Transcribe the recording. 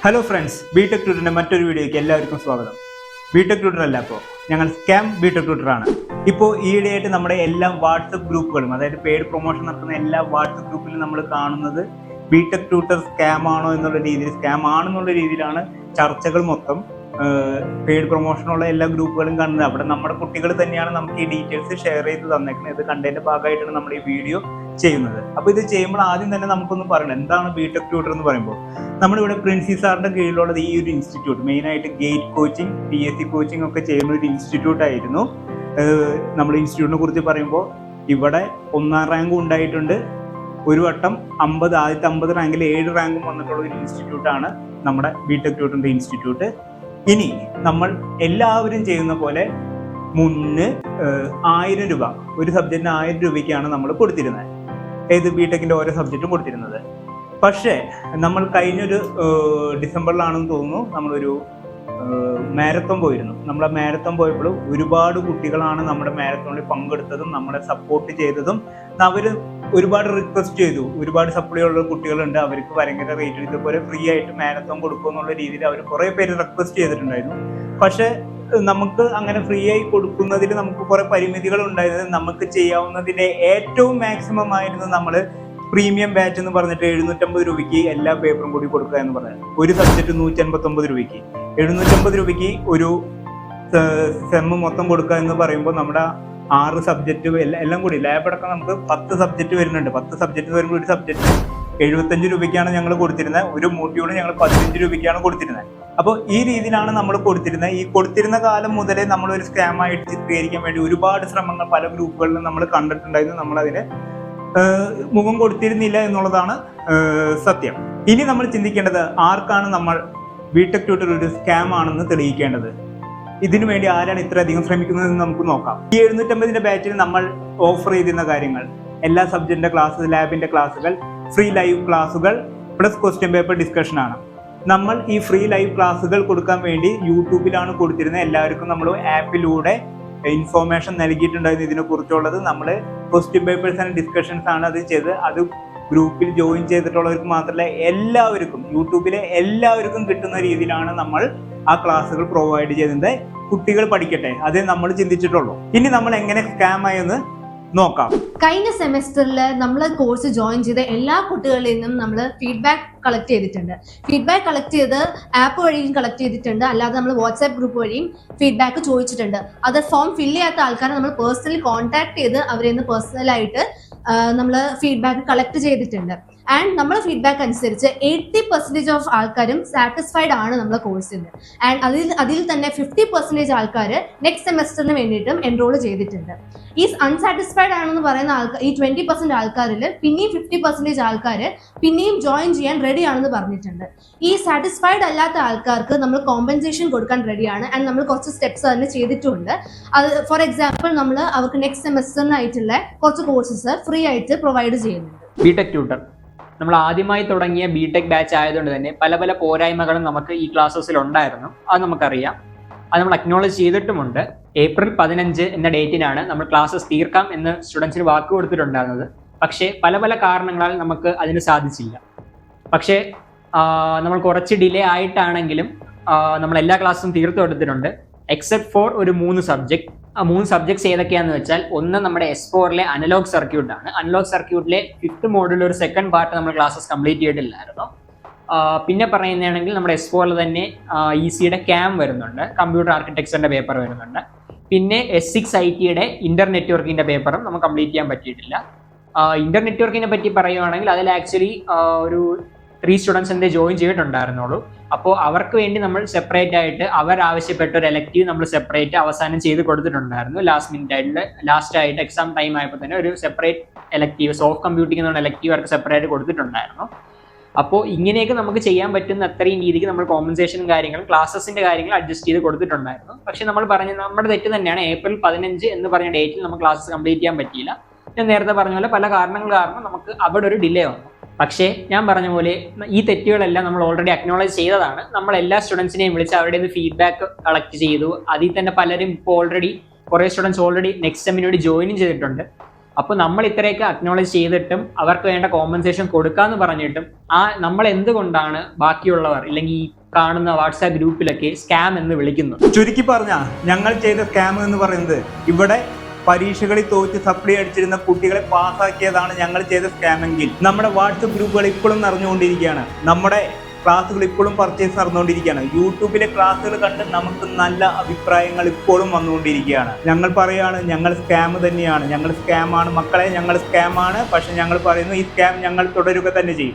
Hello friends, BTech ട്യൂട്ടറിന്റെ മറ്റൊരു വീഡിയോയ്ക്ക് എല്ലാവർക്കും സ്വാഗതം. ബിടെക് ട്യൂട്ടർ അല്ല, ഇപ്പോൾ ഞങ്ങൾ സ്കാം ബിടെക് ട്യൂട്ടറാണ്. ഇപ്പോൾ ഈയിടെയായിട്ട് നമ്മുടെ എല്ലാ വാട്സപ്പ് ഗ്രൂപ്പുകളും, അതായത് പെയ്ഡ് പ്രൊമോഷൻ നടത്തുന്ന എല്ലാ വാട്സപ്പ് ഗ്രൂപ്പിലും നമ്മൾ കാണുന്നത് ബിടെക് ട്യൂട്ടർ സ്കാം ആണോ എന്നുള്ള രീതിയിൽ, സ്കാം ആണെന്നുള്ള രീതിയിലാണ് ചർച്ചകൾ മൊത്തം. പെയ്ഡ് പ്രൊമോഷനുള്ള എല്ലാ ഗ്രൂപ്പുകളും കാണുന്നത്. അവിടെ നമ്മുടെ കുട്ടികൾ തന്നെയാണ് നമുക്ക് ഈ ഡീറ്റെയിൽസ് ഷെയർ ചെയ്ത് തന്നേക്കുന്നത്. ഇത് കണ്ടതിന്റെ ഭാഗമായിട്ടാണ് നമ്മൾ ഈ വീഡിയോ ചെയ്യുന്നത്. അപ്പോൾ ഇത് ചെയ്യുമ്പോൾ ആദ്യം തന്നെ നമുക്കൊന്ന് പറയണം, എന്താണ് ബിടെക് ട്യൂട്ടർ എന്ന് പറയുമ്പോൾ. നമ്മളിവിടെ പ്രിൻസി സാറിന്റെ കീഴിലുള്ളത് ഈ ഒരു ഇൻസ്റ്റിറ്റ്യൂട്ട്, മെയിനായിട്ട് ഗേറ്റ് കോച്ചിങ്, PSC കോച്ചിങ് ഒക്കെ ചെയ്യുന്ന ഒരു ഇൻസ്റ്റിറ്റ്യൂട്ട് ആയിരുന്നു. നമ്മൾ ഇൻസ്റ്റിറ്റ്യൂട്ടിനെ കുറിച്ച് പറയുമ്പോൾ ഇവിടെ 1ാം റാങ്കും ഉണ്ടായിട്ടുണ്ട്. ഒരു വട്ടം ആദ്യത്തെ 50 റാങ്കിൽ 7 റാങ്കും വന്നിട്ടുള്ള ഒരു ഇൻസ്റ്റിറ്റ്യൂട്ടാണ് നമ്മുടെ ബിടെക് ട്യൂട്ടറിന്റെ ഇൻസ്റ്റിറ്റ്യൂട്ട്. ഇനി നമ്മൾ എല്ലാവരും ചെയ്യുന്ന പോലെ മുന്ന് 1000 രൂപ, ഒരു സബ്ജക്റ്റിന് 1000 രൂപയ്ക്കാണ് നമ്മൾ കൊടുത്തിരുന്നത്. ഏത് ബിടെക്കിന്റെ ഓരോ സബ്ജക്റ്റും കൊടുത്തിരുന്നത്. പക്ഷേ നമ്മൾ കഴിഞ്ഞൊരു ഡിസംബറിലാണെന്ന് തോന്നുന്നു നമ്മളൊരു മാരത്തോൺ പോയിരുന്നു. നമ്മൾ ആ മാരത്തോൺ പോയപ്പോൾ ഒരുപാട് കുട്ടികളാണ് നമ്മുടെ മാരത്തോണിൽ പങ്കെടുത്തതും നമ്മളെ സപ്പോർട്ട് ചെയ്തതും. അവർ ഒരുപാട് റിക്വസ്റ്റ് ചെയ്തു. ഒരുപാട് സപ്ലൈ ഉള്ള കുട്ടികളുണ്ട്, അവർക്ക് ഭയങ്കര റേറ്റ് ഇതുപോലെ ഫ്രീ ആയിട്ട് മാരത്തോൺ കൊടുക്കുക എന്നുള്ള രീതിയിൽ അവർ കുറേ പേര് റിക്വസ്റ്റ് ചെയ്തിട്ടുണ്ടായിരുന്നു. പക്ഷേ നമുക്ക് അങ്ങനെ ഫ്രീ ആയി കൊടുക്കുന്നതിൽ നമുക്ക് കുറെ പരിമിതികൾ ഉണ്ടായിരുന്നത്. നമുക്ക് ചെയ്യാവുന്നതിന്റെ ഏറ്റവും മാക്സിമം ആയിരുന്നു നമ്മൾ പ്രീമിയം ബാച്ച് എന്ന് പറഞ്ഞിട്ട് 750 രൂപയ്ക്ക് എല്ലാ പേപ്പറും കൂടി കൊടുക്കുക എന്ന് പറഞ്ഞത്. ഒരു സബ്ജക്റ്റ് 159 രൂപയ്ക്ക്, 750 രൂപയ്ക്ക് ഒരു സെമ്മ് മൊത്തം കൊടുക്കുക എന്ന് പറയുമ്പോൾ നമ്മുടെ 6 സബ്ജക്റ്റ് എല്ലാം കൂടി ലാബ് അടക്കം നമുക്ക് 10 സബ്ജക്റ്റ് വരുന്നുണ്ട്. 10 സബ്ജക്റ്റ് വരുമ്പോൾ ഒരു സബ്ജക്റ്റ് 75 രൂപയ്ക്കാണ് ഞങ്ങൾ കൊടുത്തിരുന്നത്. ഒരു മോഡ്യൂൾ ഞങ്ങൾ 15 രൂപയ്ക്കാണ് കൊടുത്തിരുന്നത്. അപ്പോൾ ഈ രീതിയിലാണ് നമ്മൾ കൊടുത്തിരുന്നത്. ഈ കൊടുത്തിരുന്ന കാലം മുതലേ നമ്മൾ ഒരു സ്കാമായിട്ട് ചിത്രീകരിക്കാൻ വേണ്ടി ഒരുപാട് ശ്രമങ്ങൾ പല ഗ്രൂപ്പുകളിലും നമ്മൾ കണ്ടിട്ടുണ്ടായിരുന്നു. നമ്മളതിന് മുഖം കൊടുത്തിരുന്നില്ല എന്നുള്ളതാണ് സത്യം. ഇനി നമ്മൾ ചിന്തിക്കേണ്ടത്, ആർക്കാണ് നമ്മൾ ബിടെക് ട്യൂട്ടർ ഒരു സ്കാം ആണെന്ന് തെളിയിക്കേണ്ടത്? ഇതിനു വേണ്ടി ആരാണ് ഇത്രയധികം ശ്രമിക്കുന്നതെന്ന് നമുക്ക് നോക്കാം. ഈ 750ന്റെ ബാച്ചിൽ നമ്മൾ ഓഫർ ചെയ്തിരുന്ന കാര്യങ്ങൾ, എല്ലാ സബ്ജക്റ്റിന്റെ ക്ലാസ്, ലാബിന്റെ ക്ലാസ്സുകൾ, ഫ്രീ ലൈവ് ക്ലാസ്സുകൾ പ്ലസ് ക്വസ്റ്റ്യൻ പേപ്പർ ഡിസ്കഷൻ ആണ്. നമ്മൾ ഈ ഫ്രീ ലൈവ് ക്ലാസ്സുകൾ കൊടുക്കാൻ വേണ്ടി യൂട്യൂബിലാണ് കൊടുത്തിരുന്നത്. എല്ലാവർക്കും നമ്മൾ ആപ്പിലൂടെ ഇൻഫോർമേഷൻ നൽകിയിട്ടുണ്ടായിരുന്നു ഇതിനെ കുറിച്ചുള്ളത്. നമ്മൾ ക്വസ്റ്റ്യൻ പേപ്പേഴ്സ് ആൻഡ് ഡിസ്കഷൻസ് ആണ് അത് ചെയ്ത്. അത് ഗ്രൂപ്പിൽ ജോയിൻ ചെയ്തിട്ടുള്ളവർക്ക് മാത്രമല്ല എല്ലാവർക്കും, യൂട്യൂബിലെ എല്ലാവർക്കും കിട്ടുന്ന രീതിയിലാണ് നമ്മൾ ആ ക്ലാസ്സുകൾ പ്രൊവൈഡ് ചെയ്യുന്നത്. കുട്ടികൾ പഠിക്കട്ടെ, അതേ നമ്മൾ ചിന്തിച്ചിട്ടുള്ളൂ. ഇനി നമ്മൾ എങ്ങനെ സ്കാം ആയെന്ന് നോക്കാം. കഴിഞ്ഞ സെമസ്റ്ററിൽ നമ്മൾ കോഴ്സ് ജോയിൻ ചെയ്ത എല്ലാ കുട്ടികളിൽ നിന്നും നമ്മൾ ഫീഡ്ബാക്ക് കളക്ട് ചെയ്തിട്ടുണ്ട്. ഫീഡ്ബാക്ക് കളക്ട് ചെയ്ത് ആപ്പ് വഴിയും കളക്ട് ചെയ്തിട്ടുണ്ട്, അല്ലാതെ നമ്മൾ വാട്സാപ്പ് ഗ്രൂപ്പ് വഴിയും ഫീഡ്ബാക്ക് ചോദിച്ചിട്ടുണ്ട്. അത് ഫോം ഫില്ല് ചെയ്യാത്ത ആൾക്കാരെ നമ്മൾ പേഴ്സണലി കോൺടാക്ട് ചെയ്ത് അവരിൽ നിന്ന് പേഴ്സണലായിട്ട് നമ്മൾ ഫീഡ്ബാക്ക് കളക്ട് ചെയ്തിട്ടുണ്ട്. ആൻഡ് നമ്മുടെ ഫീഡ്ബാക്ക് അനുസരിച്ച് 80% ഓഫ് ആൾക്കാരും സാറ്റിസ്ഫൈഡ് ആണ് നമ്മുടെ കോഴ്സിൽ. ആൻഡ് അതിൽ തന്നെ 50% ആൾക്കാർ നെക്സ്റ്റ് സെമസ്റ്ററിന് വേണ്ടിയിട്ടും എൻറോൾ ചെയ്തിട്ടുണ്ട്. ഈ അൺസാറ്റിസ്ഫൈഡ് ആണെന്ന് പറയുന്ന ആൾക്കാർ, ഈ 20% ആൾക്കാരിൽ പിന്നെയും 50% ആൾക്കാർ പിന്നെയും ജോയിൻ ചെയ്യാൻ റെഡി ആണെന്ന് പറഞ്ഞിട്ടുണ്ട്. ഈ സാറ്റിസ്ഫൈഡ് അല്ലാത്ത ആൾക്കാർക്ക് നമ്മൾ കോമ്പൻസേഷൻ കൊടുക്കാൻ റെഡിയാണ്. ആൻഡ് നമ്മൾ കുറച്ച് സ്റ്റെപ്സ് തന്നെ ചെയ്തിട്ടുണ്ട്. അത് ഫോർ എക്സാമ്പിൾ നമ്മൾ അവർക്ക് നെക്സ്റ്റ് സെമസ്റ്ററിനായിട്ടുള്ള കുറച്ച് കോഴ്സസ് ഫ്രീ ആയിട്ട് പ്രൊവൈഡ് ചെയ്യുന്നുണ്ട്. ബിടെക് ട്യൂട്ടർ നമ്മൾ ആദ്യമായി തുടങ്ങിയ ബിടെക് ബാച്ച് ആയതുകൊണ്ട് തന്നെ പല പല പോരായ്മകളും നമുക്ക് ഈ ക്ലാസ്സസിൽ ഉണ്ടായിരുന്നു. അത് നമുക്കറിയാം, അത് നമ്മൾ അക്നോളജ് ചെയ്തിട്ടുമുണ്ട്. April 15 എന്ന ഡേറ്റിനാണ് നമ്മൾ ക്ലാസ്സസ് തീർക്കാം എന്ന് സ്റ്റുഡൻസിന് വാക്ക് കൊടുത്തിട്ടുണ്ടായിരുന്നത്. പക്ഷേ പല പല കാരണങ്ങളാൽ നമുക്ക് അതിന് സാധിച്ചില്ല. പക്ഷേ നമ്മൾ കുറച്ച് ഡിലേ ആയിട്ടാണെങ്കിലും നമ്മൾ എല്ലാ ക്ലാസ്സും തീർത്തു കൊടുത്തിട്ടുണ്ട്, എക്സെപ്റ്റ് ഫോർ ഒരു 3 സബ്ജക്ട്. ആ 3 സബ്ജക്ട്സ് ഏതൊക്കെയാണെന്ന് വെച്ചാൽ, ഒന്ന് നമ്മുടെ S4 അനലോഗ് സർക്യൂട്ടാണ്. അനലോഗ് സർക്യൂട്ടിലെ 5th മോഡ്യൂൾ ഒരു സെക്കൻഡ് പാർട്ട് നമ്മൾ ക്ലാസ്സസ് കംപ്ലീറ്റ് ചെയ്തിട്ടില്ലായിരുന്നു. പിന്നെ പറയുന്നതാണെങ്കിൽ നമ്മുടെ S4 തന്നെ ECയുടെ CAM വരുന്നുണ്ട്, കമ്പ്യൂട്ടർ ആർക്കിടെക്ചറിന്റെ പേപ്പർ വരുന്നുണ്ട്. പിന്നെ S6 IT ഇന്റർ നെറ്റ്വർക്കിന്റെ പേപ്പറും നമുക്ക് കംപ്ലീറ്റ് ചെയ്യാൻ പറ്റിയിട്ടില്ല. ഇന്റർ നെറ്റ്വർക്കിനെ പറ്റി പറയുകയാണെങ്കിൽ അതിൽ ആക്ച്വലി ഒരു 3 സ്റ്റുഡൻസ് എന്തേ ജോയിൻ ചെയ്തിട്ടുണ്ടായിരുന്നുള്ളൂ. അപ്പോൾ അവർക്ക് വേണ്ടി നമ്മൾ സെപ്പറേറ്റ് ആയിട്ട് അവരാവശ്യപ്പെട്ട ഒരു എലക്റ്റീവ് നമ്മൾ സെപ്പറേറ്റ് അവസാനം ചെയ്ത് കൊടുത്തിട്ടുണ്ടായിരുന്നു. ലാസ്റ്റ് ആയിട്ട് എക്സാം ടൈം ആയപ്പോൾ തന്നെ ഒരു സെപ്പറേറ്റ് എലക്റ്റീവ്, സോഫ്റ്റ് കമ്പ്യൂട്ടിംഗ് എന്നുള്ള എലക്റ്റീവ് അവർക്ക് സെപ്പറേറ്റ് കൊടുത്തിട്ടുണ്ടായിരുന്നു. അപ്പോൾ ഇങ്ങനെയൊക്കെ നമുക്ക് ചെയ്യാൻ പറ്റുന്ന അത്രയും രീതിക്ക് നമ്മൾ കോമ്പൻസേഷനും കാര്യങ്ങളും ക്ലാസ്സസിന്റെ കാര്യങ്ങൾ അഡ്ജസ്റ്റ് ചെയ്ത് കൊടുത്തിട്ടുണ്ടായിരുന്നു. പക്ഷെ നമ്മൾ പറഞ്ഞ നമ്മുടെ തെറ്റ് തന്നെയാണ്. April 15 എന്ന് പറഞ്ഞ ഡേറ്റിൽ നമുക്ക് ക്ലാസ്സസ് കംപ്ലീറ്റ് ചെയ്യാൻ പറ്റിയില്ല. ഞാൻ നേരത്തെ പറഞ്ഞ പോലെ പല കാരണങ്ങൾ കാരണം നമുക്ക് അവിടെ ഒരു ഡിലേ വന്നു. പക്ഷേ ഞാൻ പറഞ്ഞ പോലെ ഈ തെറ്റുകളെല്ലാം നമ്മൾ ഓൾറെഡി അക്നോളജ് ചെയ്തതാണ്. നമ്മൾ എല്ലാ സ്റ്റുഡൻസിനെയും വിളിച്ച് അവരുടെ ഫീഡ്ബാക്ക് കളക്ട് ചെയ്തു. അതിൽ തന്നെ പലരും ഇപ്പോൾ കുറേ സ്റ്റുഡൻസ് ഓൾറെഡി നെക്സ്റ്റ് സെമ്മിന് വേണ്ടി ജോയിനും ചെയ്തിട്ടുണ്ട്. അപ്പോൾ നമ്മൾ ഇത്രയൊക്കെ അക്നോളജ് ചെയ്തിട്ടും അവർക്ക് വേണ്ട കോമ്പൻസേഷൻ കൊടുക്കാന്ന് പറഞ്ഞിട്ടും നമ്മൾ എന്തുകൊണ്ടാണ് ബാക്കിയുള്ളവർ ഇല്ലെങ്കിൽ ഈ കാണുന്ന വാട്സാപ്പ് ഗ്രൂപ്പിലൊക്കെ സ്കാം എന്ന് വിളിക്കുന്നത്? ചുരുക്കി പറഞ്ഞാൽ ഞങ്ങൾ ചെയ്ത സ്കാം എന്ന് പറയുന്നത് ഇവിടെ പരീക്ഷകളിൽ തോറ്റ് സപ്ലി അടിച്ചിരുന്ന കുട്ടികളെ പാസ്സാക്കിയതാണ് ഞങ്ങൾ ചെയ്ത സ്കാമെങ്കിൽ നമ്മുടെ വാട്സപ്പ് ഗ്രൂപ്പുകൾ ഇപ്പോഴും നിറഞ്ഞുകൊണ്ടിരിക്കുകയാണ്. നമ്മുടെ ക്ലാസ്സുകൾ ഇപ്പോഴും പർച്ചേസ് നടന്നുകൊണ്ടിരിക്കുകയാണ്. യൂട്യൂബിലെ ക്ലാസ്സുകൾ കണ്ട് നമുക്ക് നല്ല അഭിപ്രായങ്ങൾ ഇപ്പോഴും വന്നുകൊണ്ടിരിക്കുകയാണ്. ഞങ്ങൾ പറയുകയാണ് ഞങ്ങൾ സ്കാം തന്നെയാണ്, ഞങ്ങൾ സ്കാമാണ് മക്കളെ, ഞങ്ങൾ സ്കാമാണ്. പക്ഷെ ഞങ്ങൾ പറയുന്നു ഈ സ്കാം ഞങ്ങൾ തുടരുക തന്നെ ചെയ്യും.